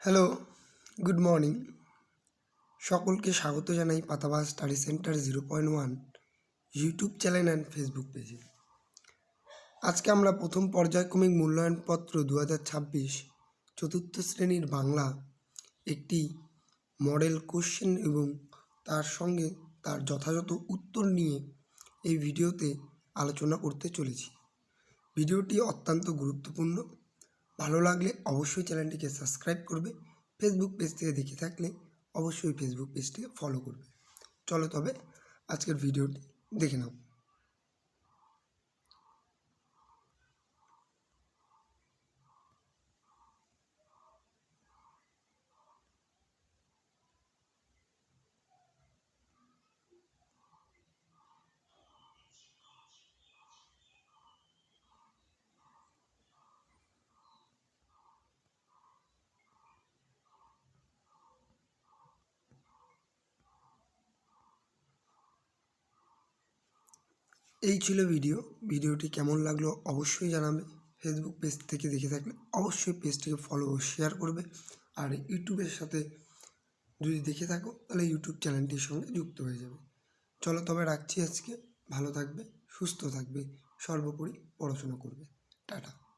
Hello, good morning. সকলকে স্বাগত জানাই Patabaj study centre 0.1 YouTube channel and Facebook পেজে। আজকে আমরা প্রথম পর্যায়ক্রমিক মূল্যায়নপত্র 2026 চতুর্থ শ্রেণীর বাংলা একটি মডেল কোশ্চেন এবং তার সঙ্গে তার যথাযথ উত্তর নিয়ে এই ভিডিওতে আলোচনা করতে চলেছি। ভিডিওটি অত্যন্ত গুরুত্বপূর্ণ। ভালো লাগলে অবশ্যই চ্যানেলটিকে সাবস্ক্রাইব করবে। ফেসবুক পেজ থেকে দেখে থাকলে অবশ্যই ফেসবুক পেজটিকে ফলো করবে। চলো তবে আজকের ভিডিওটি দেখে নাও। এই ছিল ভিডিওটি কেমন লাগলো অবশ্যই জানাবে। ফেসবুক পেজ থেকে দেখে থাকলে অবশ্যই পেজটিকে ফলো ও শেয়ার করবে। আর ইউটিউবের সাথে যদি দেখে থাকো তাহলে ইউটিউব চ্যানেলটির সঙ্গে যুক্ত হয়ে যাবে। চলো তবে রাখছি আজকে। ভালো থাকবে, সুস্থ থাকবে, সর্বোপরি পড়াশোনা করবে। টাটা।